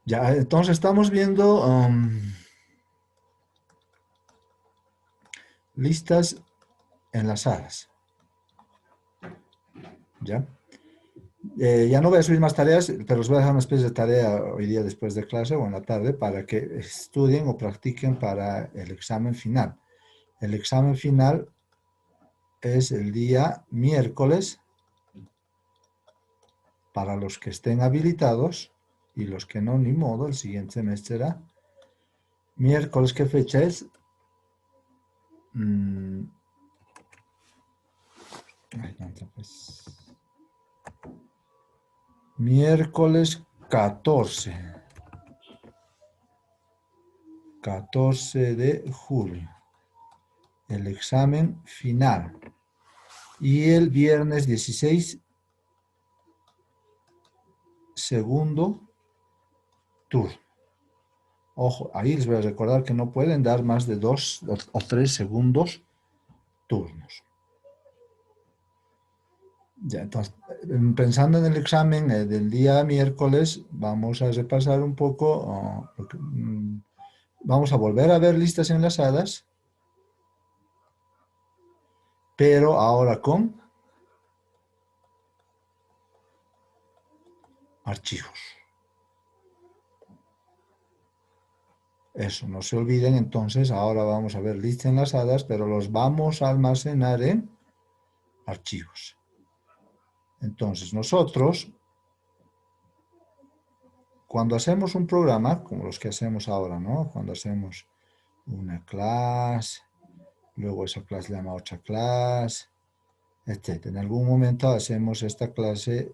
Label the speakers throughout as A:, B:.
A: Ya, entonces estamos viendo listas enlazadas. ¿Ya? Ya no voy a subir más tareas, pero os voy a dejar una especie de tarea hoy día después de clase o en la tarde para que estudien o practiquen para el examen final. El examen final es el día miércoles para los que estén habilitados y los que no, ni modo, el siguiente semestre será miércoles. ¿Qué fecha es? Mm, ay, no, pues. Miércoles 14. 14 de julio. El examen final. Y el viernes 16, segundo turno. Ojo, ahí les voy a recordar que no pueden dar más de 2 o 3 segundos turnos. Ya, entonces, pensando en el examen del día miércoles, vamos a repasar un poco, vamos a volver a ver listas enlazadas, pero ahora con archivos. Eso, no se olviden, entonces ahora vamos a ver listas enlazadas, pero los vamos a almacenar en archivos. Entonces nosotros, cuando hacemos un programa, como los que hacemos ahora, ¿no? Cuando hacemos una clase, luego esa clase llama a otra clase, etc. En algún momento hacemos esta clase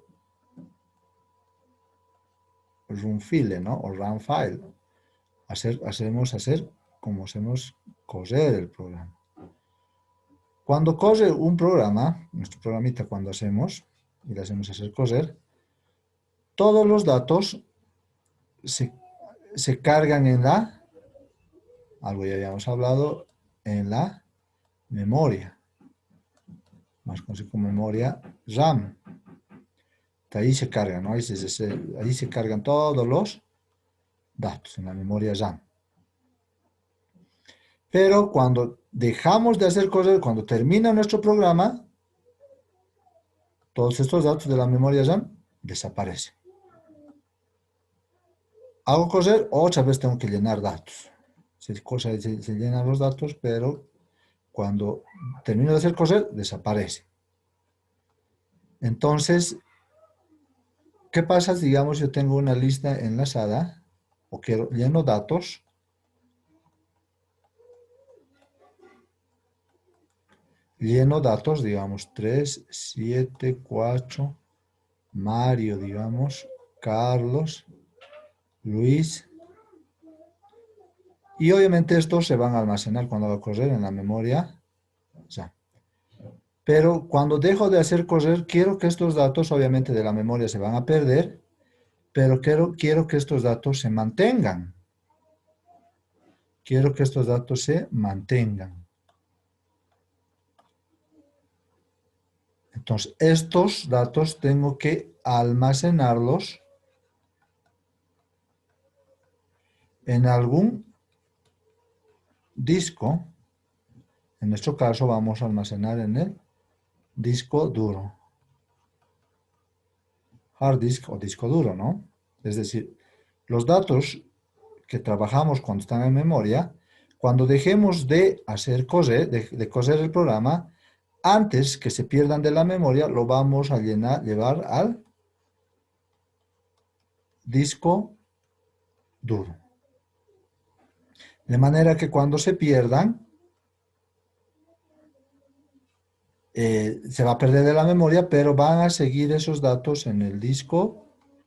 A: runfile, ¿no? O runfile. Hacemos como hacemos correr el programa. Cuando corre un programa, nuestro programita cuando hacemos, y le hacemos hacer correr, todos los datos se cargan en algo ya habíamos hablado, en la memoria, más conocida como memoria RAM. De ahí se cargan, ¿no? Ahí se cargan todos los datos en la memoria RAM. Pero cuando dejamos de hacer cosas, cuando termina nuestro programa, todos estos datos de la memoria RAM desaparecen. Hago coser, otra vez tengo que llenar datos. Se llenan los datos, pero cuando termino de hacer coser, desaparece. Entonces, ¿qué pasa? Digamos, yo tengo una lista enlazada, o lleno datos, digamos, 3, 7, 4, Mario, digamos, Carlos, Luis, y obviamente estos se van a almacenar cuando haga correr en la memoria. Ya. Pero cuando dejo de hacer correr, quiero que estos datos obviamente de la memoria se van a perder, pero quiero que estos datos se mantengan. Quiero que estos datos se mantengan. Entonces, estos datos tengo que almacenarlos en algún disco. En nuestro caso vamos a almacenar en el disco duro. Hard disk o disco duro, ¿no? Es decir, los datos que trabajamos cuando están en memoria, cuando dejemos de hacer coser, de coser el programa, antes que se pierdan de la memoria, lo vamos a llevar al disco duro. De manera que cuando se pierdan, se va a perder de la memoria, pero van a seguir esos datos en el disco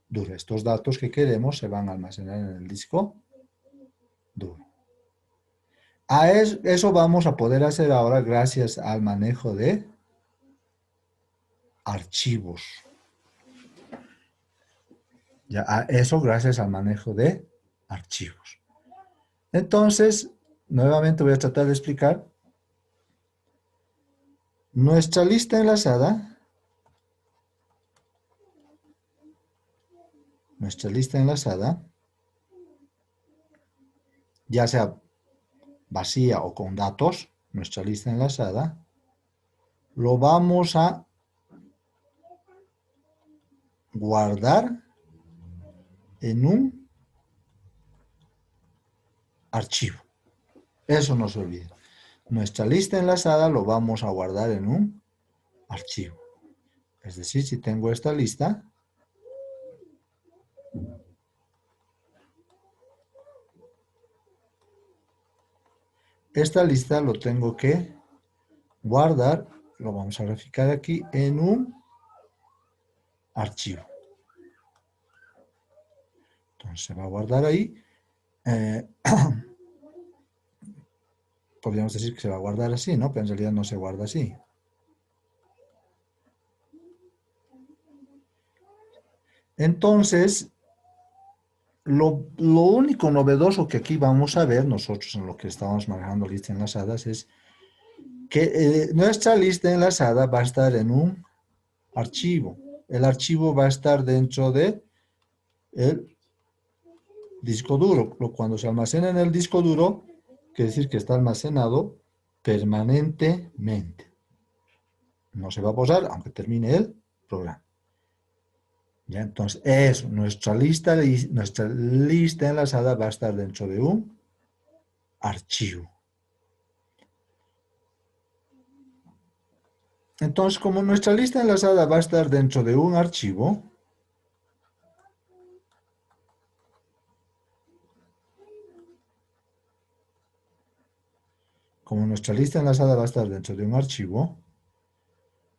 A: duro. Estos datos que queremos se van a almacenar en el disco duro. A eso vamos a poder hacer ahora gracias al manejo de archivos. Ya, a eso gracias al manejo de archivos. Entonces, nuevamente voy a tratar de explicar. Nuestra lista enlazada, ya sea vacía o con datos, nuestra lista enlazada, lo vamos a guardar en un archivo. Eso no se olvide. Nuestra lista enlazada lo vamos a guardar en un archivo. Es decir, si tengo esta lista, esta lista lo tengo que guardar, lo vamos a graficar aquí, en un archivo. Entonces se va a guardar ahí. Podríamos decir que se va a guardar así, ¿no? Pero en realidad no se guarda así. Entonces, lo único novedoso que aquí vamos a ver nosotros en lo que estamos manejando listas enlazadas es que nuestra lista enlazada va a estar en un archivo. El archivo va a estar dentro de el disco duro. Cuando se almacena en el disco duro, quiere decir que está almacenado permanentemente. No se va a posar aunque termine el programa. ¿Ya? Entonces, eso, nuestra lista enlazada va a estar dentro de un archivo. Entonces, como nuestra lista enlazada va a estar dentro de un archivo,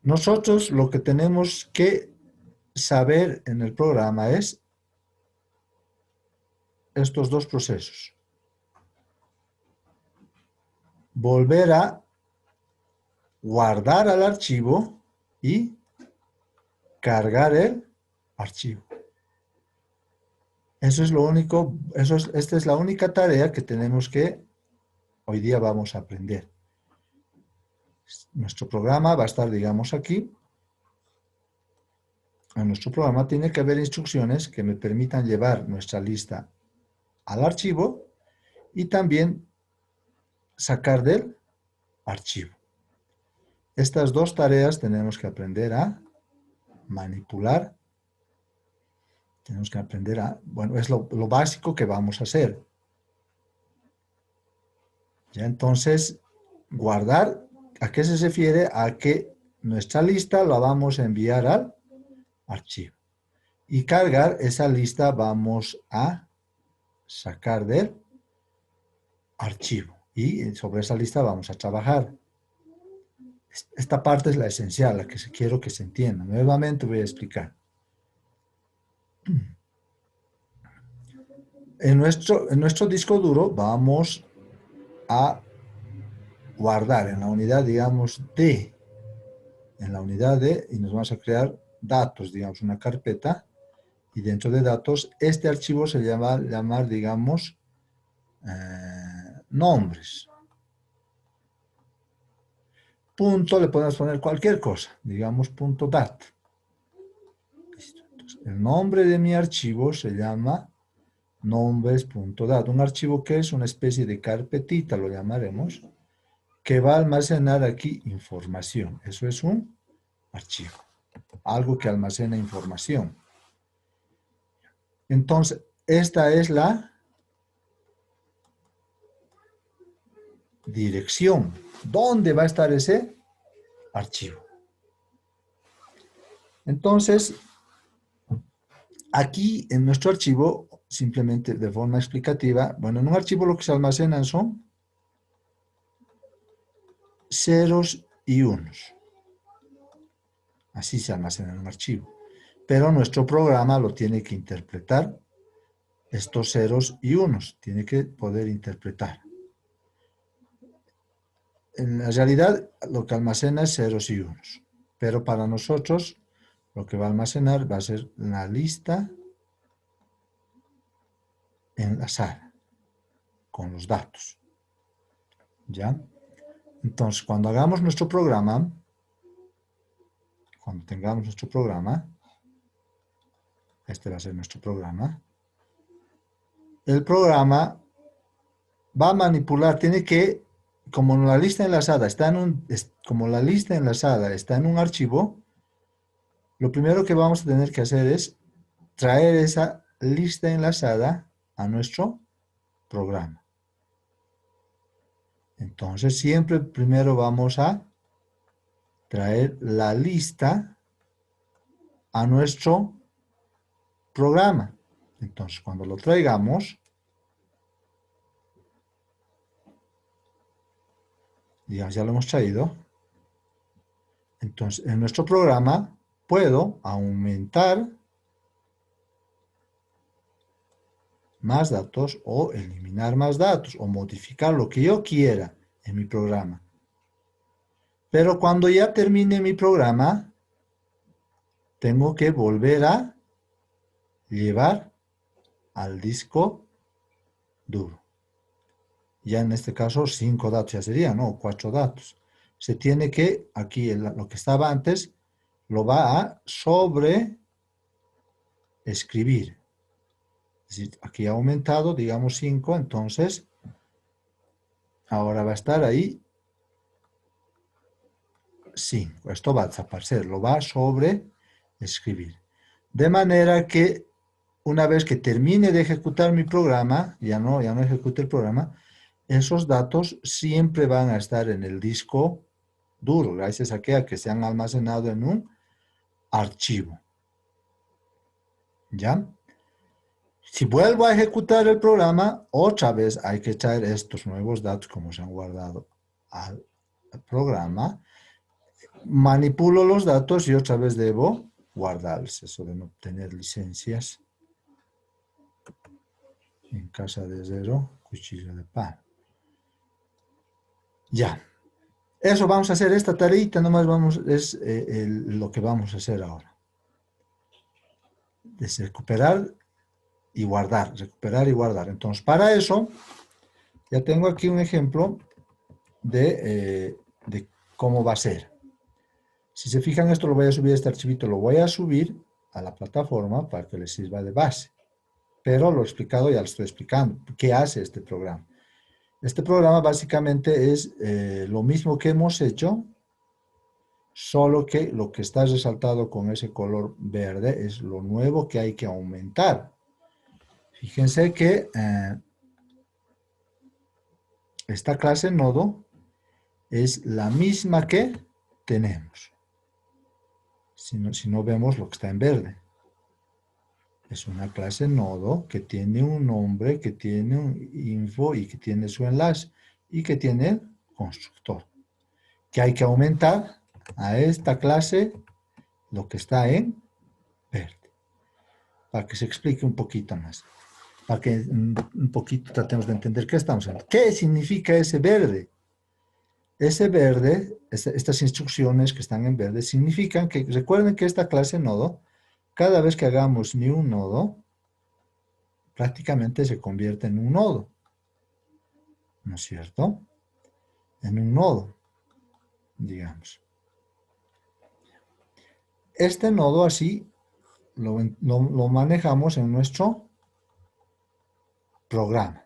A: nosotros lo que tenemos que saber en el programa es estos dos procesos. Volver a guardar al archivo y cargar el archivo. Eso es lo único, esta es la única tarea que tenemos que hoy día vamos a aprender. Nuestro programa va a estar, digamos, aquí. En nuestro programa tiene que haber instrucciones que me permitan llevar nuestra lista al archivo y también sacar del archivo. Estas dos tareas tenemos que aprender a manipular. Tenemos que aprender a, bueno, es lo básico que vamos a hacer. Ya entonces, guardar, ¿a qué se refiere? A que nuestra lista la vamos a enviar al archivo. Y cargar esa lista vamos a sacar del archivo. Y sobre esa lista vamos a trabajar. Esta parte es la esencial, la que quiero que se entienda. Nuevamente voy a explicar. En nuestro disco duro vamos a guardar en la unidad, digamos, en la unidad de, y nos vamos a crear datos, digamos, una carpeta, y dentro de datos, este archivo se llama, digamos, nombres. Punto, le podemos poner cualquier cosa, digamos, punto .dat. Entonces, el nombre de mi archivo se llama nombres.dat, un archivo que es una especie de carpetita, lo llamaremos, que va a almacenar aquí información. Eso es un archivo, algo que almacena información. Entonces, esta es la dirección. ¿Dónde va a estar ese archivo? Entonces, aquí en nuestro archivo, simplemente de forma explicativa, bueno, en un archivo lo que se almacenan son ceros y unos. Así se almacena en un archivo. Pero nuestro programa lo tiene que interpretar, estos ceros y unos, tiene que poder interpretar. En la realidad, lo que almacena es ceros y unos. Pero para nosotros, lo que va a almacenar va a ser la lista enlazada con los datos. ¿Ya? Entonces, cuando hagamos nuestro programa, cuando tengamos nuestro programa, este va a ser nuestro programa, el programa va a manipular, tiene que, como la lista enlazada está en como la lista enlazada está en un archivo, lo primero que vamos a tener que hacer es traer esa lista enlazada a nuestro programa. Entonces, siempre primero vamos a traer la lista a nuestro programa. Entonces, cuando lo traigamos, digamos, ya lo hemos traído, entonces en nuestro programa puedo aumentar más datos o eliminar más datos o modificar lo que yo quiera en mi programa. Pero cuando ya termine mi programa, tengo que volver a llevar al disco duro. Ya en este caso 5 datos ya serían, ¿no? 4 datos. Se tiene que, aquí lo que estaba antes, lo va a sobreescribir. Es decir, aquí ha aumentado, digamos 5, entonces ahora va a estar ahí 5. Esto va a desaparecer, lo va a sobreescribir. De manera que una vez que termine de ejecutar mi programa, ya no ejecute el programa, esos datos siempre van a estar en el disco duro, gracias a que se han almacenado en un archivo. ¿Ya? Si vuelvo a ejecutar el programa, otra vez hay que traer estos nuevos datos como se han guardado al programa, manipulo los datos y otra vez debo guardarlos. Eso de no tener licencias en casa de cero, cuchillo de pan. Ya. Eso vamos a hacer, esta tareita nomás es lo que vamos a hacer ahora. Es recuperar y guardar, recuperar y guardar. Entonces, para eso, ya tengo aquí un ejemplo de cómo va a ser. Si se fijan, esto lo voy a subir, este archivito lo voy a subir a la plataforma para que les sirva de base. Pero lo explicado ya lo estoy explicando. ¿Qué hace este programa? Este programa básicamente es lo mismo que hemos hecho, solo que lo que está resaltado con ese color verde es lo nuevo que hay que aumentar. Fíjense que esta clase nodo es la misma que tenemos. Si no vemos lo que está en verde. Es una clase nodo que tiene un nombre, que tiene un info y que tiene su enlace y que tiene el constructor. Que hay que aumentar a esta clase lo que está en verde. Para que se explique un poquito más. Para que un poquito tratemos de entender qué estamos haciendo. ¿Qué significa ese verde? Ese verde, estas instrucciones que están en verde, significan que, recuerden que esta clase nodo, cada vez que hagamos ni un nodo, prácticamente se convierte en un nodo. ¿No es cierto? En un nodo, digamos. Este nodo así lo manejamos en nuestro programa.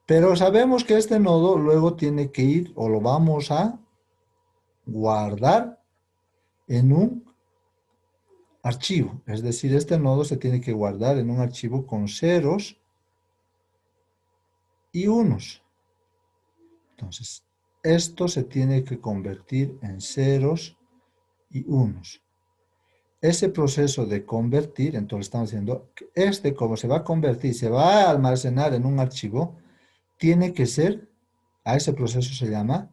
A: Pero sabemos que este nodo luego tiene que ir, o lo vamos a guardar en un archivo. Es decir, este nodo se tiene que guardar en un archivo con ceros y unos. Entonces, esto se tiene que convertir en ceros y unos. Ese proceso de convertir, entonces estamos diciendo, como se va a convertir, se va a almacenar en un archivo, tiene que ser, a ese proceso se llama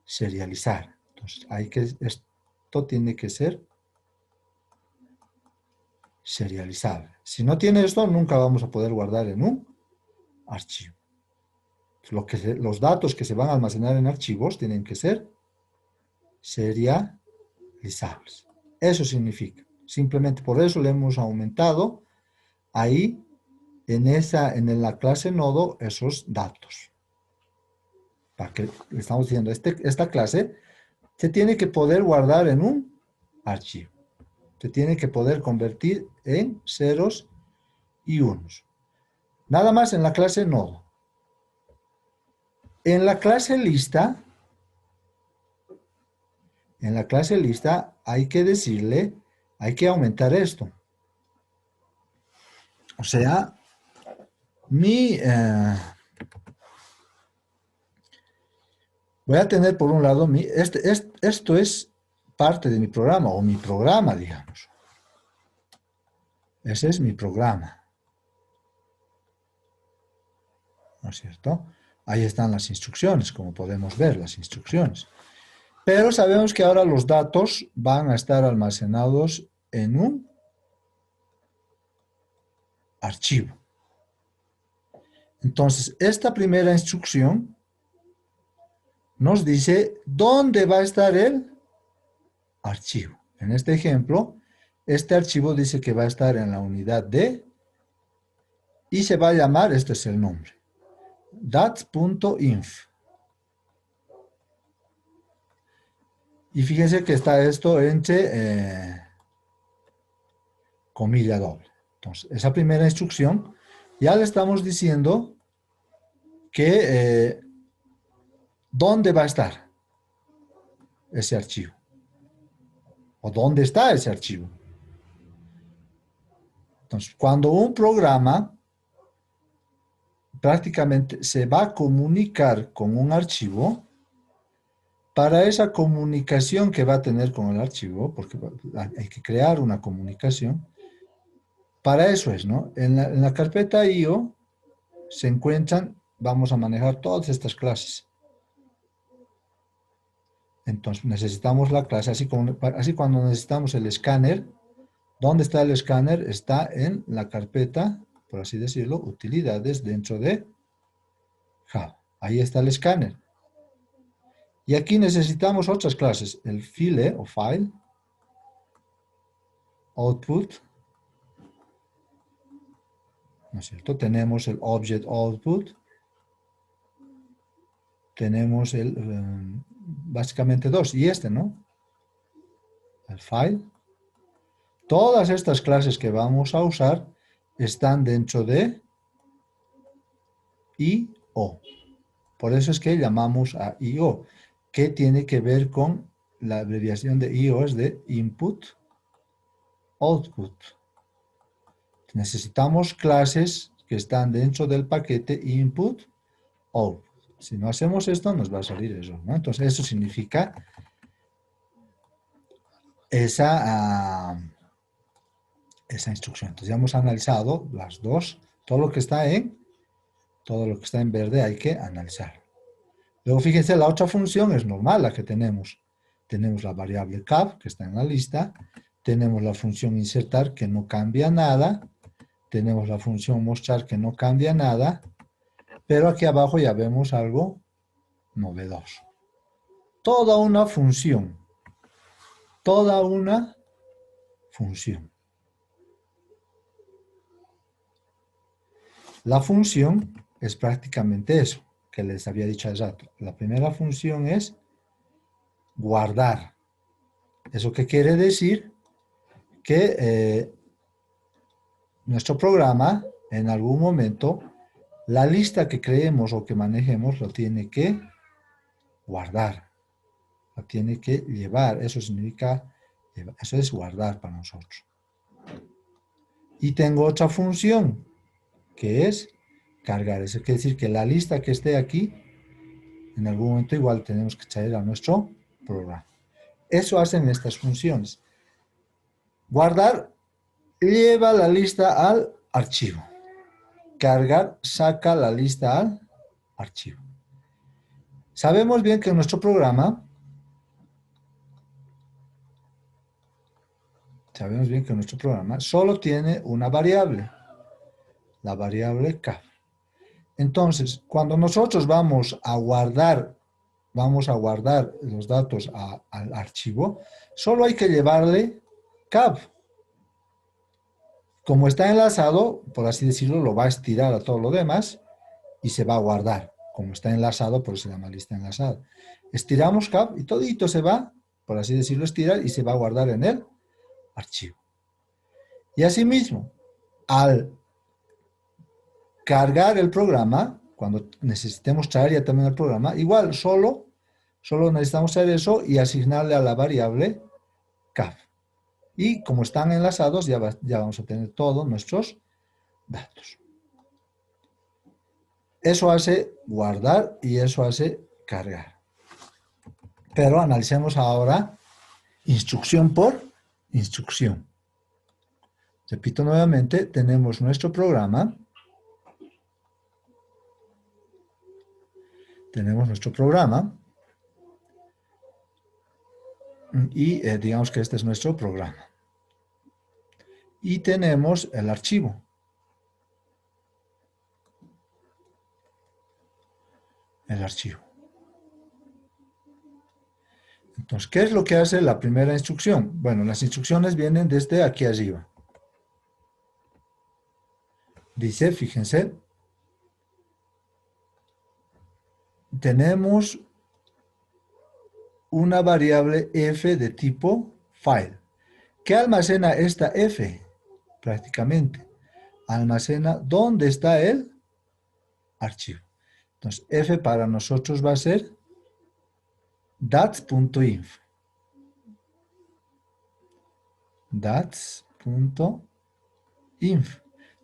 A: serializar. Entonces, esto tiene que ser serializable. Si no tiene esto, nunca vamos a poder guardar en un archivo. Los datos que se van a almacenar en archivos tienen que ser serializables. Eso significa. Simplemente por eso le hemos aumentado ahí en la clase nodo esos datos. Para que le estamos diciendo, esta clase se tiene que poder guardar en un archivo. Se tiene que poder convertir en ceros y unos. Nada más en la clase nodo. En la clase lista hay que decirle, hay que aumentar esto. O sea, voy a tener por un lado, esto es parte de mi programa, o mi programa, digamos. Ese es mi programa. ¿No es cierto? Ahí están las instrucciones, como podemos ver, las instrucciones. Pero sabemos que ahora los datos van a estar almacenados en un archivo. Entonces, esta primera instrucción nos dice dónde va a estar el archivo. En este ejemplo, este archivo dice que va a estar en la unidad D y se va a llamar, este es el nombre, dat.inf. Y fíjense que está esto entre comilla doble. Entonces, esa primera instrucción ya le estamos diciendo que dónde va a estar ese archivo. O dónde está ese archivo. Entonces, cuando un programa prácticamente se va a comunicar con un archivo, para esa comunicación que va a tener con el archivo, porque hay que crear una comunicación, para eso es, ¿no? En la carpeta IO se encuentran, vamos a manejar todas estas clases. Entonces necesitamos la clase, así cuando necesitamos el escáner, ¿dónde está el escáner? Está en la carpeta, por así decirlo, utilidades dentro de Java. Ahí está el escáner. Y aquí necesitamos otras clases, el file o file, output, ¿no es cierto? Tenemos el object output, tenemos básicamente dos, y este, ¿no? El file. Todas estas clases que vamos a usar están dentro de IO. Por eso es que llamamos a IO, que tiene que ver con la abreviación de IO, es de Input, Output. Necesitamos clases que están dentro del paquete Input, Output. Si no hacemos esto, nos va a salir eso, ¿no? Entonces, eso significa esa instrucción. Entonces, ya hemos analizado las dos. Todo lo que está en verde hay que analizar. Luego, fíjense, la otra función es normal, la que tenemos. Tenemos la variable cap, que está en la lista. Tenemos la función insertar, que no cambia nada. Tenemos la función mostrar, que no cambia nada. Pero aquí abajo ya vemos algo novedoso. Toda una función. Toda una función. La función es prácticamente eso que les había dicho hace rato. La primera función es guardar. ¿Eso qué quiere decir? Que nuestro programa, en algún momento, la lista que creemos o que manejemos lo tiene que guardar. Lo tiene que llevar. Eso significa, eso es guardar para nosotros. Y tengo otra función, que es cargar. Eso quiere decir que la lista que esté aquí, en algún momento igual tenemos que traer a nuestro programa. Eso hacen estas funciones. Guardar lleva la lista al archivo. Cargar saca la lista al archivo. Sabemos bien que nuestro programa solo tiene una variable, la variable cap. Entonces, cuando nosotros vamos a guardar los datos al archivo, solo hay que llevarle cap. Como está enlazado, por así decirlo, lo va a estirar a todo lo demás y se va a guardar. Como está enlazado, por eso se llama lista enlazada. Estiramos cap y todito se va, por así decirlo, estirar y se va a guardar en el archivo. Y asimismo, al cargar el programa, cuando necesitemos traer ya también el programa, igual solo necesitamos hacer eso y asignarle a la variable CAF. Y como están enlazados, ya vamos a tener todos nuestros datos. Eso hace guardar y eso hace cargar. Pero analicemos ahora instrucción por instrucción. Repito nuevamente, tenemos nuestro programa. Y digamos que este es nuestro programa. Y tenemos el archivo. Entonces, ¿qué es lo que hace la primera instrucción? Bueno, las instrucciones vienen desde aquí arriba. Dice, fíjense, tenemos una variable f de tipo file. ¿Qué almacena esta f? Prácticamente almacena dónde está el archivo. Entonces, f para nosotros va a ser dats.inf. dats.inf.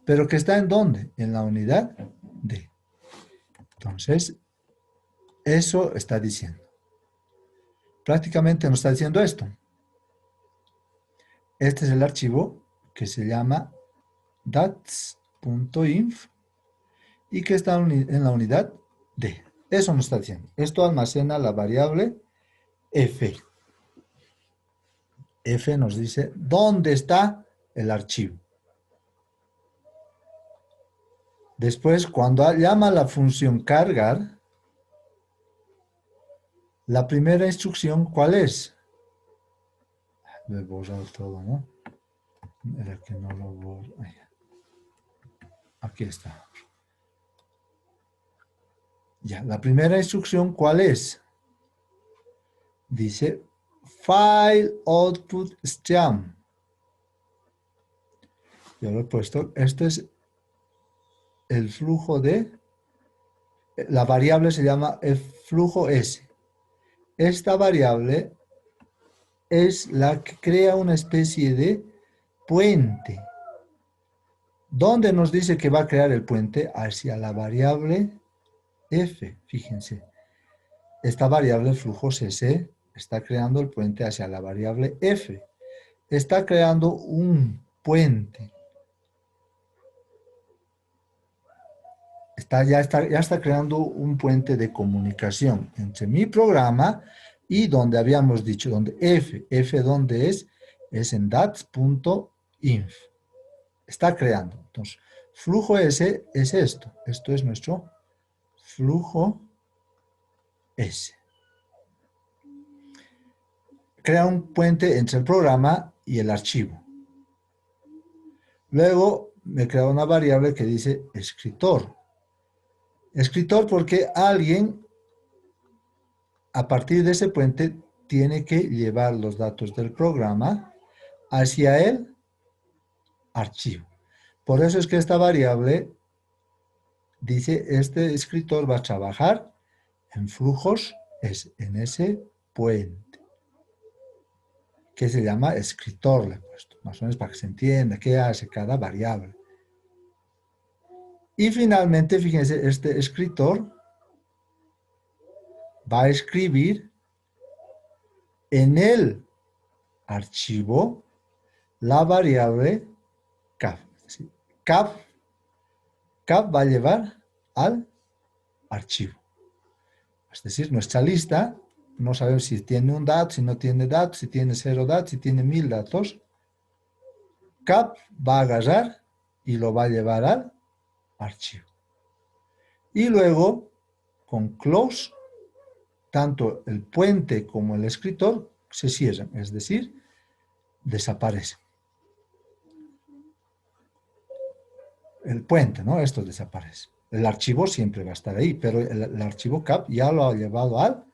A: ¿Pero que está en dónde? En la unidad D. Entonces, eso está diciendo. Prácticamente nos está diciendo esto. Este es el archivo que se llama dats.inf y que está en la unidad D. Eso nos está diciendo. Esto almacena la variable f. F nos dice dónde está el archivo. Después, cuando llama la función cargar, la primera instrucción, ¿cuál es? Voy a borrar todo, ¿no? Era que no lo borro. Aquí está. Ya, la primera instrucción, ¿cuál es? Dice file output stream. Yo lo he puesto. Este es el flujo de... La variable se llama el flujo S. Esta variable es la que crea una especie de puente. ¿Dónde nos dice que va a crear el puente? Hacia la variable f. Fíjense. Esta variable flujos S está creando el puente hacia la variable f. Está creando un puente. Ya está creando un puente de comunicación entre mi programa y donde habíamos dicho, donde f ¿dónde es? Es en dats.inf. Está creando. Entonces, flujo S es esto. Esto es nuestro flujo S. Crea un puente entre el programa y el archivo. Luego me crea una variable que dice escritor. Escritor porque alguien, a partir de ese puente, tiene que llevar los datos del programa hacia el archivo. Por eso es que esta variable dice, este escritor va a trabajar en flujos, en ese puente, que se llama escritor, le he puesto, más o menos para que se entienda qué hace cada variable. Y finalmente, fíjense, este escritor va a escribir en el archivo la variable CAF. CAF va a llevar al archivo. Es decir, nuestra lista, no sabemos si tiene un dato, si no tiene datos, si tiene 0 datos, si tiene 1000 datos. CAP va a agarrar y lo va a llevar al archivo. Y luego, con close, tanto el puente como el escritor se cierran, es decir, desaparecen. El puente, ¿no? Esto desaparece. El archivo siempre va a estar ahí, pero el archivo CAP ya lo ha llevado al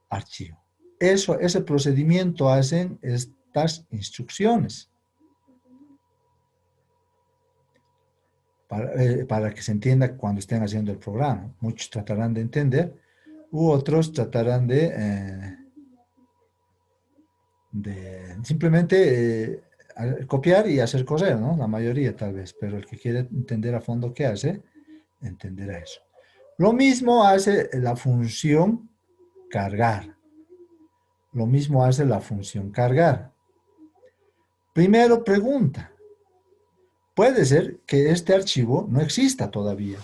A: archivo. Ese procedimiento hacen estas instrucciones. para que se entienda cuando estén haciendo el programa. Muchos tratarán de entender, u otros tratarán de simplemente copiar y hacer correr, ¿no? La mayoría tal vez, pero el que quiere entender a fondo qué hace, entenderá eso. Lo mismo hace la función cargar. Lo mismo hace la función cargar. Primero pregunta. Puede ser que este archivo no exista todavía.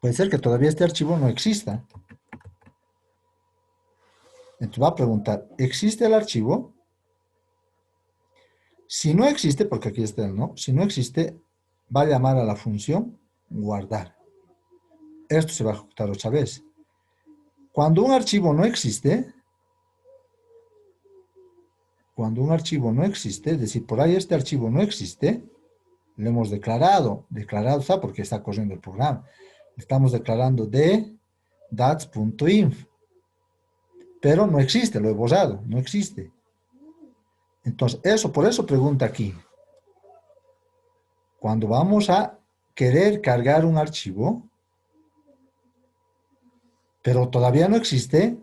A: Puede ser que todavía este archivo no exista. Entonces va a preguntar, ¿existe el archivo? Si no existe, porque aquí está el no, si no existe, va a llamar a la función guardar. Esto se va a ejecutar otra vez. Cuando un archivo no existe, es decir, por ahí este archivo no existe, lo hemos declarado está porque está corriendo el programa. Estamos declarando de dats.inf, pero no existe, lo he borrado, no existe. Entonces, por eso pregunta aquí. Cuando vamos a querer cargar un archivo, pero todavía no existe,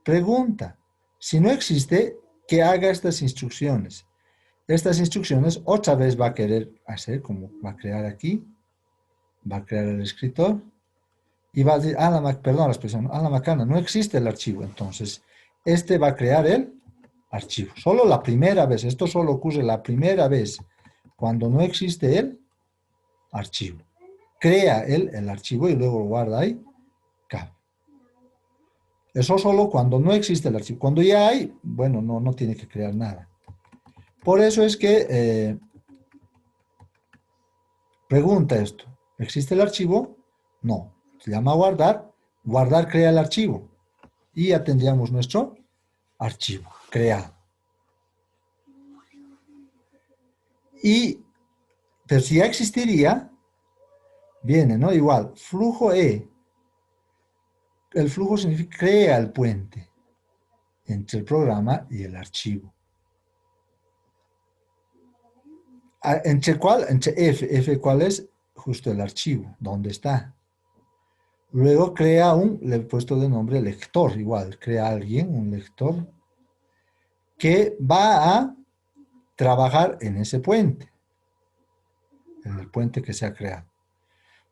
A: pregunta. Si no existe, que haga estas instrucciones. Estas instrucciones otra vez va a querer hacer, como va a crear aquí, va a crear el escritor, y va a decir, perdón la expresión, a la macana, no existe el archivo. Entonces, este va a crear el archivo. Solo la primera vez, esto solo ocurre la primera vez, cuando no existe el archivo. Crea él el archivo y luego lo guarda ahí, cab. Eso solo cuando no existe el archivo. Cuando ya hay, bueno, no tiene que crear nada. Por eso es que pregunta esto. ¿Existe el archivo? No. Se llama guardar. Guardar crea el archivo. Y ya tendríamos nuestro archivo creado. Pero si ya existiría, viene, ¿no? Igual, flujo E. El flujo significa crea el puente entre el programa y el archivo. ¿Entre cuál? Entre F. F, ¿cuál es? Justo el archivo, ¿dónde está? Luego crea le he puesto de nombre lector, igual, crea alguien, un lector, que va a trabajar en ese puente, en el puente que se ha creado.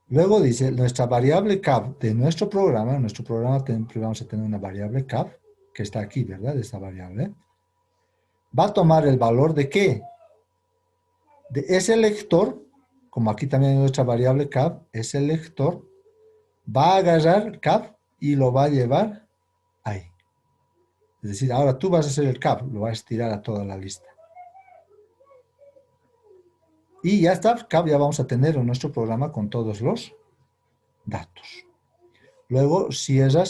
A: Luego dice, nuestra variable cab de nuestro programa, vamos a tener una variable cab, que está aquí, ¿verdad? Esta variable. Va a tomar el valor de ¿qué? De ese lector, como aquí también hay nuestra variable cab, ese lector va a agarrar cab y lo va a llevar ahí. Es decir, ahora tú vas a ser el cab, lo vas a estirar a toda la lista. Y ya está, cab ya vamos a tener en nuestro programa con todos los datos. Luego, cierra.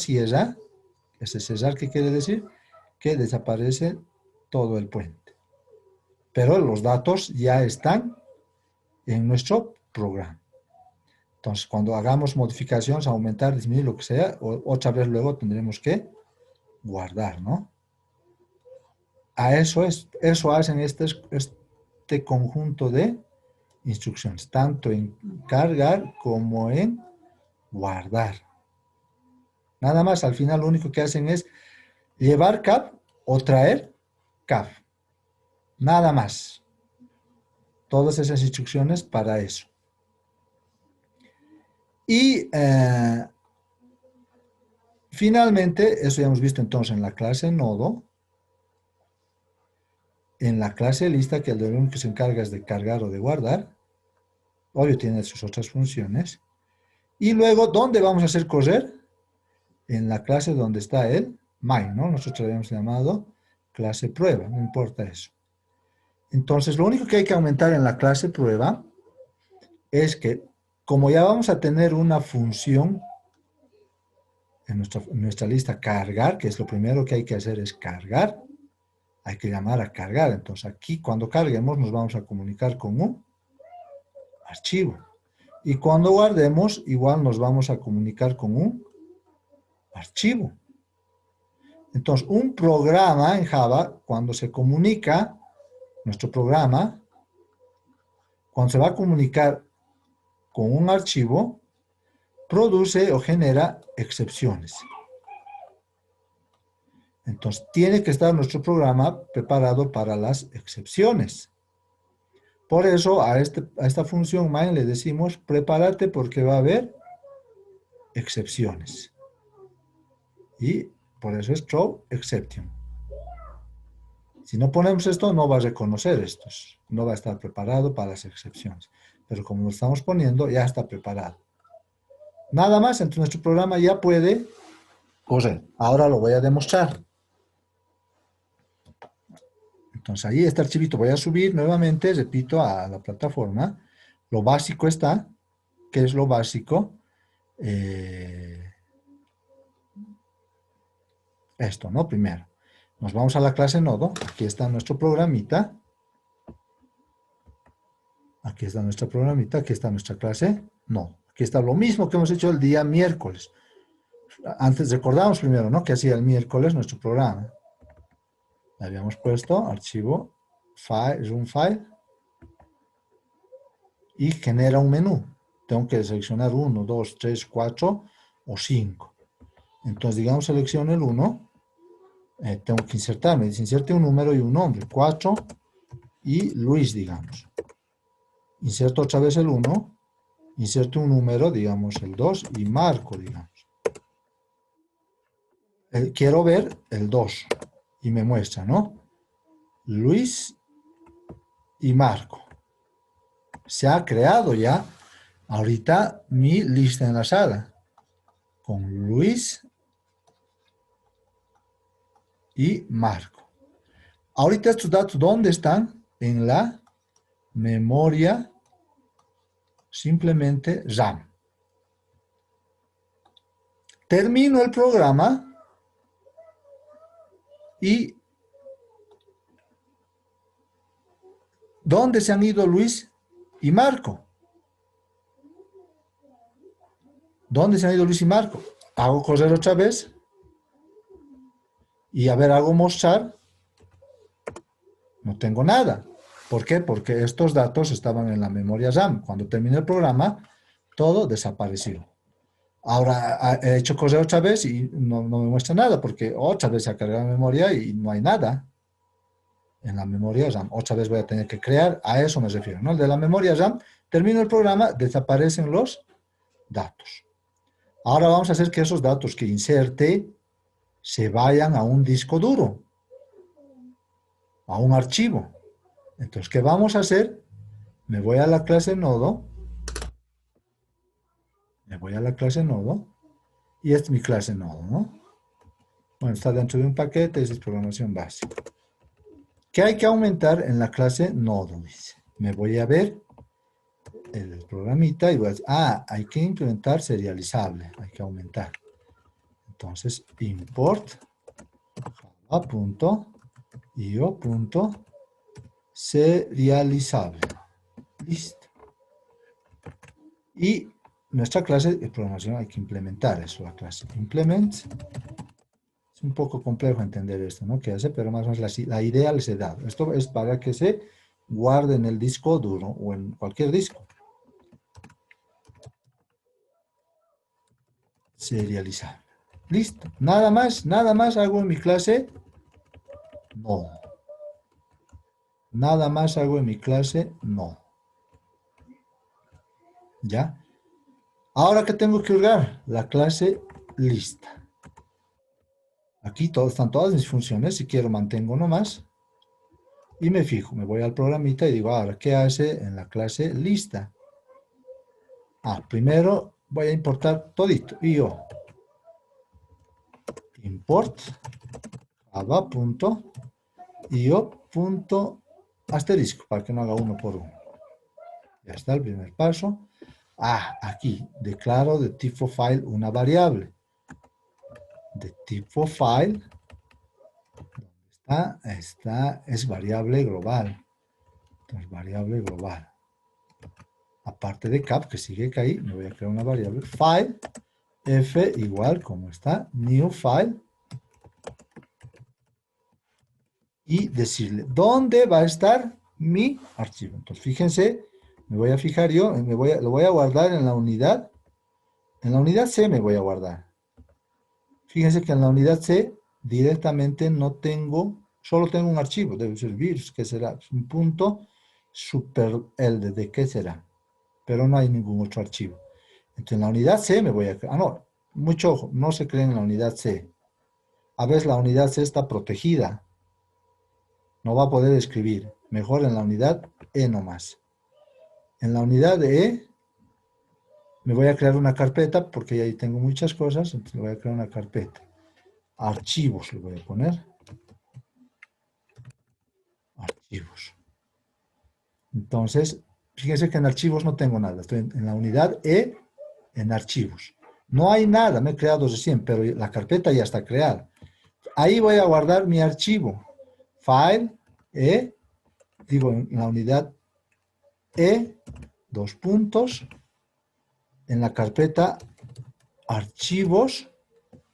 A: Ese cerrar, ¿qué quiere decir? Que desaparece todo el puente. Pero los datos ya están en nuestro programa. Entonces, cuando hagamos modificaciones, aumentar, disminuir, lo que sea, otra vez luego tendremos que guardar, ¿no? Eso hacen este conjunto de instrucciones, tanto en cargar como en guardar. Nada más, al final lo único que hacen es llevar cap o traer cap. Nada más. Todas esas instrucciones para eso. Y finalmente, eso ya hemos visto entonces en la clase nodo. En la clase lista, que lo único que se encarga es de cargar o de guardar. Obvio, tiene sus otras funciones. Y luego, ¿dónde vamos a hacer correr? En la clase donde está el main, ¿no? Nosotros habíamos llamado clase prueba, no importa eso. Entonces, lo único que hay que aumentar en la clase prueba es que, como ya vamos a tener una función en nuestra lista cargar, que es lo primero que hay que hacer es cargar, hay que llamar a cargar. Entonces, aquí cuando carguemos nos vamos a comunicar con un archivo. Y cuando guardemos, igual nos vamos a comunicar con un archivo. Entonces, un programa en Java, cuando se comunica, nuestro programa, cuando se va a comunicar con un archivo, produce o genera excepciones. Entonces, tiene que estar nuestro programa preparado para las excepciones. Por eso, a esta función main le decimos, prepárate porque va a haber excepciones. Y por eso es throw exception. Si no ponemos esto, no va a reconocer estos. No va a estar preparado para las excepciones. Pero como lo estamos poniendo, ya está preparado. Nada más, entonces nuestro programa ya puede correr. Ahora lo voy a demostrar. Entonces ahí este archivito voy a subir nuevamente, repito, a la plataforma. Lo básico está. ¿Qué es lo básico? Esto, ¿no? Primero. Nos vamos a la clase nodo. Aquí está nuestro programita. Aquí está nuestra programita. Aquí está nuestra clase nodo. Aquí está lo mismo que hemos hecho el día miércoles. Antes recordamos primero, ¿no? Que hacía el miércoles nuestro programa. Le habíamos puesto archivo, file, run file, y genera un menú. Tengo que seleccionar 1, 2, 3, 4 o 5. Entonces, digamos, selecciono el 1. Tengo que insertar, me dice, inserte un número y un nombre. 4 y Luis, digamos. Inserto otra vez el 1. Inserto un número, digamos, el 2 y Marco, digamos. Quiero ver el 2 y me muestra, ¿no? Luis y Marco. Se ha creado ya ahorita mi lista enlazada con Luis y Marco. Ahorita estos datos, ¿dónde están? En la memoria simplemente RAM. Termino el programa y ¿dónde se han ido Luis y Marco? ¿Dónde se han ido Luis y Marco? Hago correr otra vez y a ver, hago mostrar. No tengo nada. ¿Por qué? Porque estos datos estaban en la memoria RAM. Cuando terminé el programa, todo desapareció. Ahora he hecho correr otra vez y no me muestra nada, porque otra vez se ha cargado la memoria y no hay nada en la memoria RAM. Otra vez voy a tener que crear, a eso me refiero, ¿no? De la memoria RAM, termino el programa, desaparecen los datos. Ahora vamos a hacer que esos datos que inserte se vayan a un disco duro, a un archivo. Entonces, ¿qué vamos a hacer? Me voy a la clase nodo, y esta es mi clase nodo, ¿no? Bueno, está dentro de un paquete, esa es programación básica. ¿Qué hay que aumentar en la clase nodo? Dice. Me voy a ver el programita y voy a decir, hay que implementar serializable, hay que aumentar. Entonces, import java.io.serializable. Listo. Y nuestra clase de programación hay que implementar eso, la clase implement. Es un poco complejo entender esto, ¿no? ¿Qué hace? Pero más o menos la idea les he dado. Esto es para que se guarde en el disco duro o en cualquier disco. Serializable. Listo. Nada más hago en mi clase. No. Nada más hago en mi clase. No. ¿Ya? Ahora que tengo que cargar la clase lista. Aquí están todas mis funciones. Si quiero mantengo nomás. Y me fijo, me voy al programita y digo, ahora, ¿qué hace en la clase lista? Primero voy a importar todito. IO. Import java.io.asterisco para que no haga uno por uno. Ya está el primer paso. Aquí declaro de tipo file una variable. De tipo file, es variable global. Entonces, variable global. Aparte de cap, que sigue que ahí, me voy a crear una variable file, f igual, como está, new file, y decirle, ¿dónde va a estar mi archivo? Entonces, fíjense, Me voy a fijar yo, lo voy a guardar en la unidad. En la unidad C me voy a guardar. Fíjense que en la unidad C directamente no tengo, solo tengo un archivo, debe ser virus, que será un punto superld, ¿de qué será? Pero no hay ningún otro archivo. Entonces en la unidad C me voy a... Ah, no, mucho ojo, no se creen en la unidad C. A veces la unidad C está protegida. No va a poder escribir. Mejor en la unidad E nomás. En la unidad E me voy a crear una carpeta porque ahí tengo muchas cosas. Entonces voy a crear una carpeta. Archivos le voy a poner. Archivos. Entonces, fíjense que en archivos no tengo nada. Estoy en la unidad E, en archivos. No hay nada, me he creado recién, pero la carpeta ya está creada. Ahí voy a guardar mi archivo. File, E, digo en la unidad E, dos puntos, en la carpeta archivos,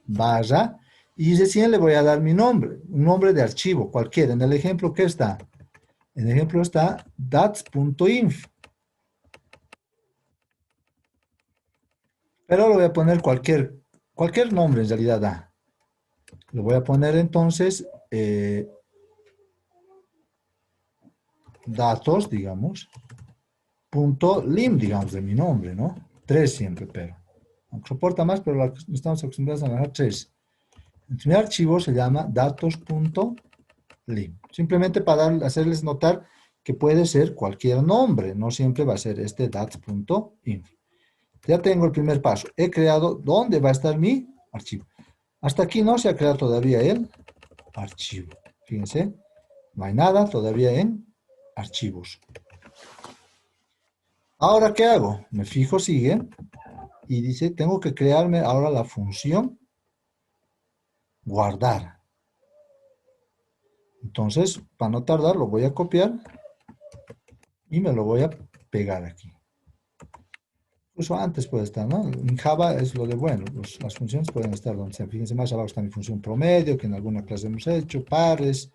A: barra, y recién le voy a dar mi nombre, un nombre de archivo, cualquiera. En el ejemplo, ¿qué está? En el ejemplo está dats.inf. Pero le voy a poner cualquier nombre en realidad da. Le voy a poner entonces datos, digamos, punto lim, digamos, de mi nombre, ¿no? 3 siempre, pero. Aunque soporta más, pero estamos acostumbrados a manejar 3. Entonces, mi archivo se llama datos.lim. Simplemente para hacerles notar que puede ser cualquier nombre, no siempre va a ser este dats.inf. Ya tengo el primer paso. He creado dónde va a estar mi archivo. Hasta aquí no se ha creado todavía el archivo. Fíjense, no hay nada todavía en archivos. Ahora, ¿qué hago? Me fijo, sigue, y dice, tengo que crearme ahora la función guardar. Entonces, para no tardar, lo voy a copiar y me lo voy a pegar aquí. Incluso antes puede estar, ¿no? En Java es lo de bueno, las funciones pueden estar donde sea. Fíjense, más abajo está mi función promedio, que en alguna clase hemos hecho, pares,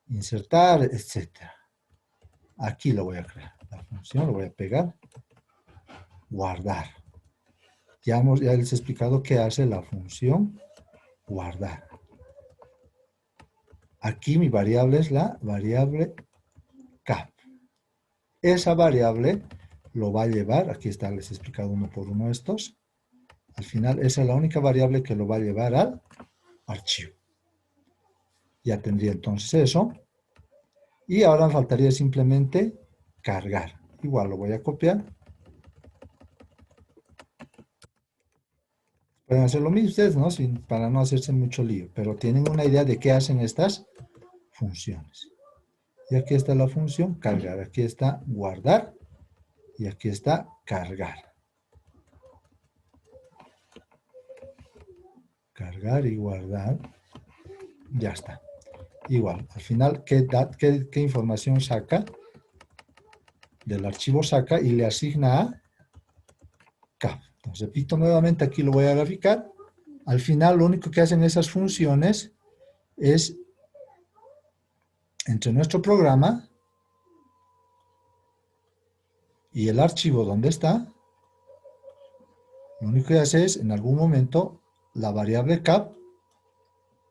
A: insertar, etc. Aquí lo voy a crear. La función lo voy a pegar, guardar. Ya les he explicado qué hace la función guardar. Aquí mi variable es la variable cap. Esa variable lo va a llevar, aquí está, les he explicado uno por uno estos. Al final, esa es la única variable que lo va a llevar al archivo. Ya tendría entonces eso. Y ahora me faltaría simplemente cargar. Igual lo voy a copiar. Pueden hacer lo mismo ustedes, ¿no? Para no hacerse mucho lío. Pero tienen una idea de qué hacen estas funciones. Y aquí está la función cargar. Aquí está guardar. Y aquí está cargar. Cargar y guardar. Ya está. Igual, al final, ¿qué información saca? Del archivo saca y le asigna a cap. Entonces, repito nuevamente, aquí lo voy a graficar. Al final, lo único que hacen esas funciones es, entre nuestro programa y el archivo donde está, lo único que hace es, en algún momento, la variable cap,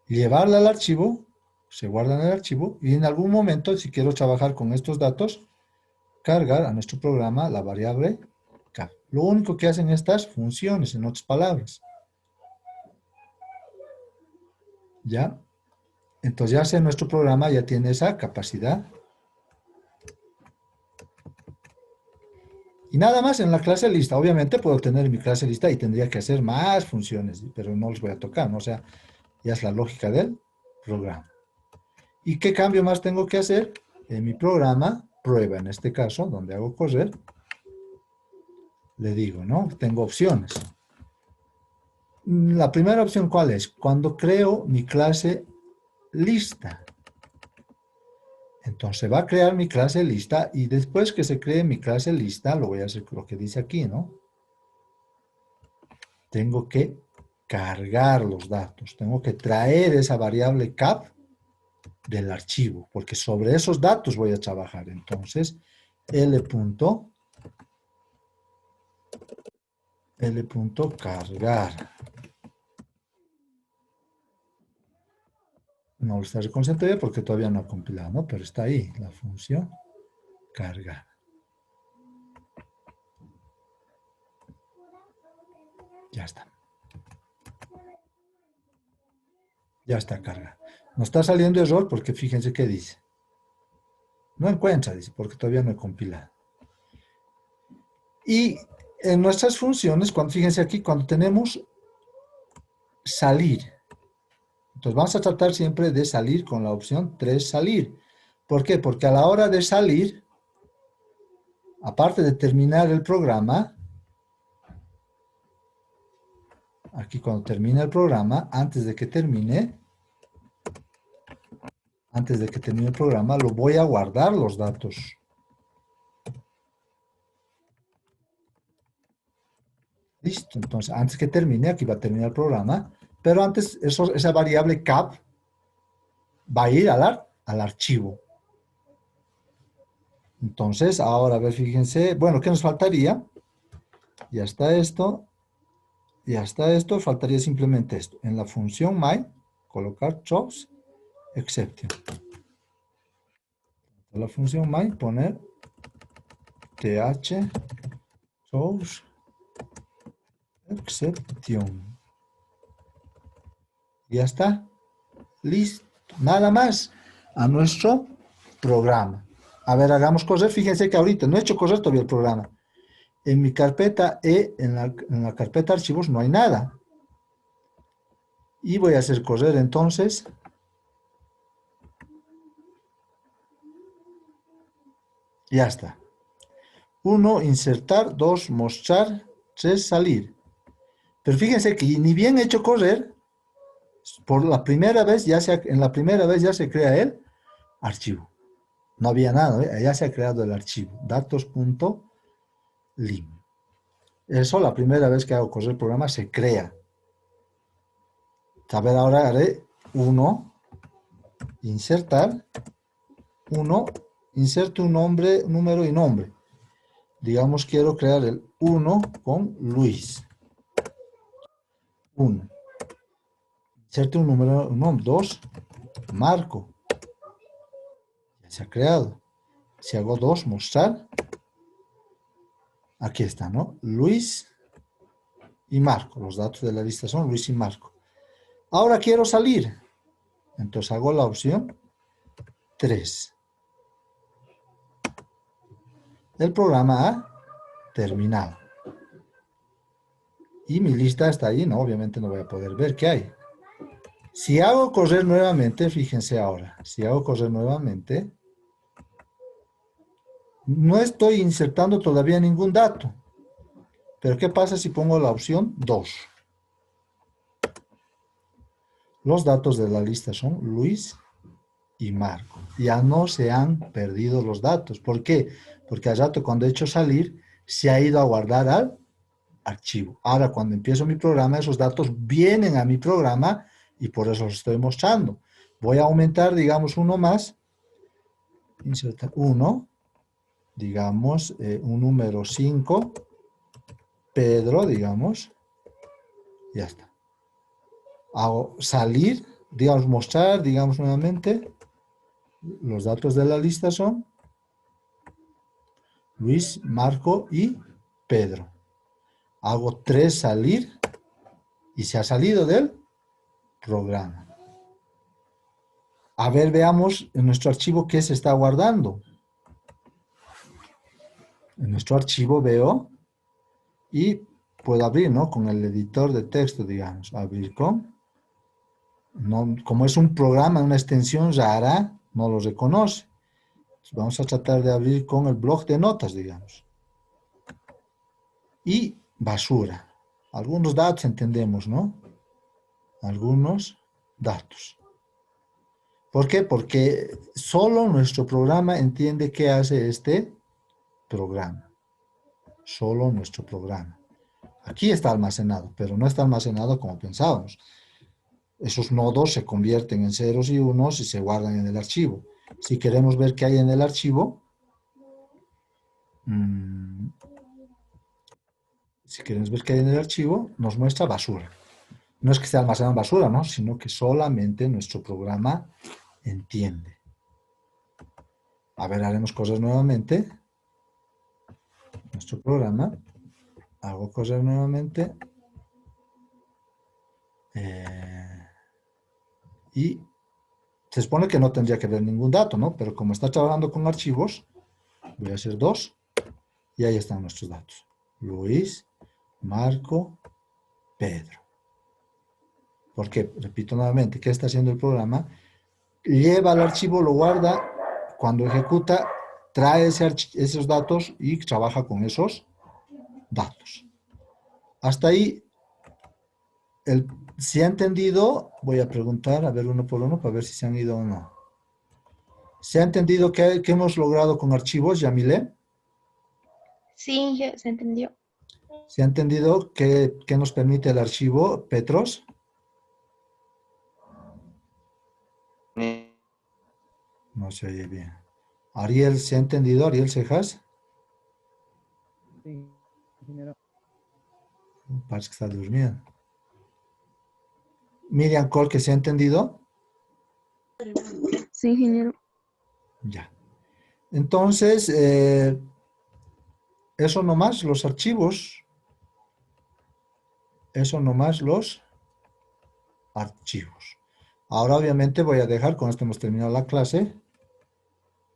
A: llevarla al archivo, se guarda en el archivo, y en algún momento, si quiero trabajar con estos datos, cargar a nuestro programa la variable cap. Lo único que hacen estas funciones, en otras palabras. ¿Ya? Entonces ya sé, nuestro programa ya tiene esa capacidad. Y nada más en la clase lista. Obviamente puedo tener mi clase lista y tendría que hacer más funciones, pero no les voy a tocar, ¿no? O sea, ya es la lógica del programa. ¿Y qué cambio más tengo que hacer? En mi programa, prueba en este caso, donde hago correr, le digo, ¿no? Tengo opciones. La primera opción, ¿cuál es? Cuando creo mi clase lista. Entonces va a crear mi clase lista y después que se cree mi clase lista, lo voy a hacer lo que dice aquí, ¿no? Tengo que cargar los datos. Tengo que traer esa variable cap del archivo, porque sobre esos datos voy a trabajar. Entonces, L punto L.cargar. No lo está reconociendo todavía porque todavía no ha compilado, ¿no? Pero está ahí la función cargar. Ya está. Ya está cargado. Nos está saliendo error porque fíjense qué dice. No encuentra, dice, porque todavía no he compilado. Y en nuestras funciones, fíjense aquí, cuando tenemos salir, entonces vamos a tratar siempre de salir con la opción 3 salir. ¿Por qué? Porque a la hora de salir, aparte de terminar el programa, aquí cuando termina el programa, antes de que termine el programa, lo voy a guardar los datos. Listo, entonces antes que termine, aquí va a terminar el programa, pero antes esa variable cap va a ir al archivo. Entonces, ahora, a ver, fíjense, bueno, ¿qué nos faltaría? Ya está esto, faltaría simplemente esto. En la función my, colocar choose exception. En la función my, poner th choose exception. Ya está, listo, nada más a nuestro programa. A ver, hagamos correr, fíjense que ahorita no he hecho correr todavía el programa. En mi carpeta en la carpeta archivos no hay nada. Y voy a hacer correr entonces. Ya está. 1, insertar, 2, mostrar, 3, salir. Pero fíjense que ni bien hecho correr, en la primera vez ya se crea el archivo. No había nada, ya se ha creado el archivo, datos.lim. Eso la primera vez que hago correr el programa se crea. A ver, ahora haré 1, insertar, 1, inserto un nombre, número y nombre. Digamos, quiero crear el 1 con Luis. 1. Inserte un número, 2, Marco. Ya se ha creado. Si hago 2, mostrar. Aquí está, ¿no? Luis y Marco. Los datos de la lista son Luis y Marco. Ahora quiero salir. Entonces hago la opción 3. El programa ha terminado. Y mi lista está ahí, ¿no? Obviamente no voy a poder ver qué hay. Si hago correr nuevamente, fíjense ahora, si hago correr nuevamente, no estoy insertando todavía ningún dato. Pero ¿qué pasa si pongo la opción 2? Los datos de la lista son Luis y Marco. Ya no se han perdido los datos. ¿Por qué? Porque al rato cuando he hecho salir, se ha ido a guardar al archivo. Ahora cuando empiezo mi programa, esos datos vienen a mi programa y por eso los estoy mostrando. Voy a aumentar, digamos, uno más. Insertar 1, digamos, un número 5, Pedro, digamos, ya está. Hago salir, digamos, mostrar, digamos nuevamente, los datos de la lista son Luis, Marco y Pedro. Hago 3 salir y se ha salido del programa. A ver, veamos en nuestro archivo qué se está guardando. En nuestro archivo veo y puedo abrir, ¿no? Con el editor de texto, digamos. Abrir con. No, como es un programa, una extensión rara, no lo reconoce. Entonces vamos a tratar de abrir con el blog de notas, digamos. Y basura. Algunos datos entendemos, ¿no? Algunos datos. ¿Por qué? Porque solo nuestro programa entiende qué hace este programa. Solo nuestro programa. Aquí está almacenado, pero no está almacenado como pensábamos. Esos nodos se convierten en ceros y unos y se guardan en el archivo. Si queremos ver qué hay en el archivo, Si queremos ver qué hay en el archivo, nos muestra basura. No es que esté almacenando basura, ¿no? Sino que solamente nuestro programa entiende. A ver, haremos cosas nuevamente. Nuestro programa. Hago cosas nuevamente. Y se supone que no tendría que ver ningún dato, ¿no? Pero como está trabajando con archivos, voy a hacer 2 y ahí están nuestros datos. Luis, Marco, Pedro. Porque, repito nuevamente, ¿qué está haciendo el programa? Lleva el archivo, lo guarda, cuando ejecuta, trae esos datos y trabaja con esos datos. Hasta ahí, si ha entendido, voy a preguntar, a ver uno por uno, para ver si se han ido o no. ¿Se ha entendido qué hemos logrado con archivos, Yamile?
B: Sí, ya se entendió.
A: ¿Se ha entendido qué nos permite el archivo, Petros? No se oye bien. Ariel, ¿se ha entendido? Ariel Cejas.
C: Sí, ingeniero.
A: Parece que está durmiendo. Miriam Cole, ¿que se ha entendido?
D: Sí, ingeniero.
A: Ya. Entonces, eso nomás, los archivos. Eso nomás los archivos. Ahora obviamente voy a dejar, con esto hemos terminado la clase,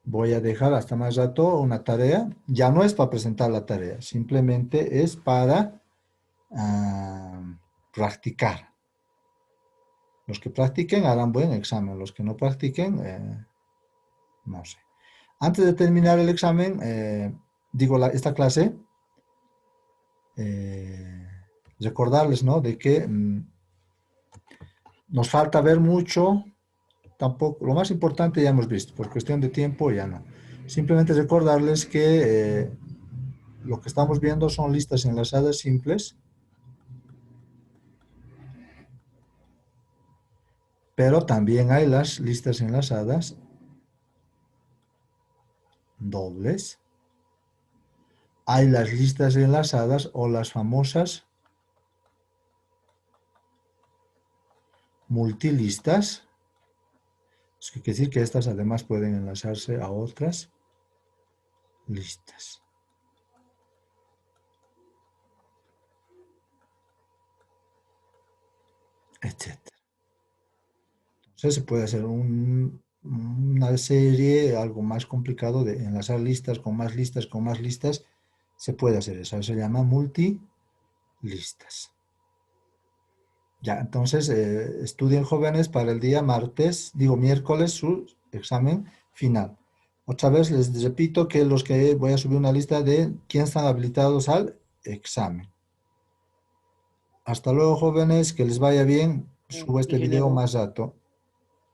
A: voy a dejar hasta más rato una tarea. Ya no es para presentar la tarea, simplemente es para practicar. Los que practiquen harán buen examen, los que no practiquen, no sé. Antes de terminar el examen, esta clase, recordarles, ¿no? De que nos falta ver mucho, tampoco, lo más importante ya hemos visto, por cuestión de tiempo ya no. Simplemente recordarles que lo que estamos viendo son listas enlazadas simples, pero también hay las listas enlazadas dobles, hay las listas enlazadas o las famosas multilistas. Eso quiere decir que estas además pueden enlazarse a otras listas. Etcétera. Entonces se puede hacer una serie, algo más complicado de enlazar listas con más listas con más listas. Se puede hacer eso. Eso se llama multilistas. Ya, entonces estudien jóvenes para el día miércoles su examen final. Otra vez les repito que voy a subir una lista de quién están habilitados al examen. Hasta luego, jóvenes, que les vaya bien. Subo este video
C: Ingeniero,
A: más rato.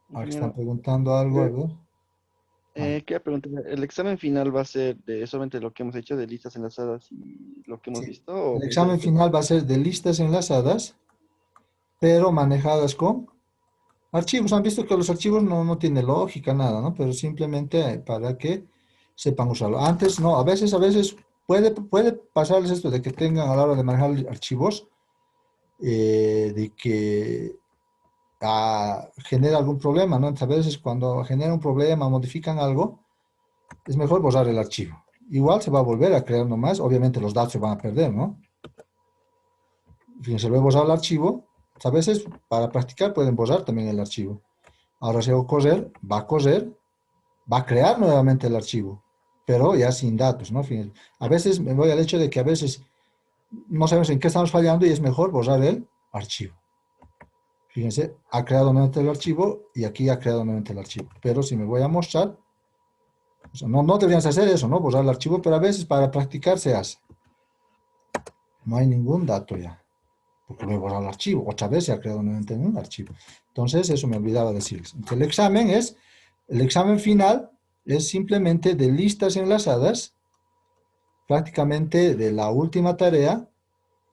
A: Ahora están
C: ingeniero,
A: preguntando algo, a ver.
C: quería preguntar, ¿el examen final va a ser de solamente lo que hemos hecho de listas enlazadas y lo que hemos
A: Sí,
C: visto o
A: el
C: va a ser
A: examen
C: otro más?
A: final va a ser de listas enlazadas, pero manejadas con archivos. Han visto que los archivos no tienen lógica, nada, ¿no? Pero simplemente para que sepan usarlo. Antes, no, a veces puede pasarles esto de que tengan a la hora de manejar archivos, de que genera algún problema, ¿no? Entonces, a veces cuando genera un problema, modifican algo, es mejor borrar el archivo. Igual se va a volver a crear nomás, obviamente los datos se van a perder, ¿no? Fíjense, lo he borrado el archivo. A veces para practicar pueden borrar también el archivo. Ahora si hago correr, va a crear nuevamente el archivo, pero ya sin datos, ¿no? Fíjense, a veces me voy al hecho de que a veces no sabemos en qué estamos fallando y es mejor borrar el archivo. Fíjense, ha creado nuevamente el archivo y aquí ha creado nuevamente el archivo. Pero si me voy a mostrar, o sea, no deberíamos hacer eso, ¿no? Borrar el archivo, pero a veces para practicar se hace. No hay ningún dato ya, porque lo he borrado el archivo. Otra vez se ha creado nuevamente un archivo. Entonces, eso me olvidaba decirles. Entonces, el examen final es simplemente de listas enlazadas, prácticamente de la última tarea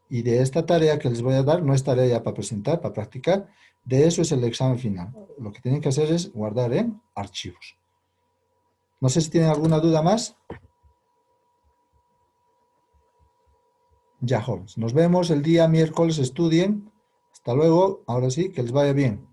A: y de esta tarea que les voy a dar, no es tarea ya para presentar, para practicar, de eso es el examen final. Lo que tienen que hacer es guardar en archivos. No sé si tienen alguna duda más. Ya, jóvenes. Nos vemos el día miércoles. Estudien. Hasta luego. Ahora sí, que les vaya bien.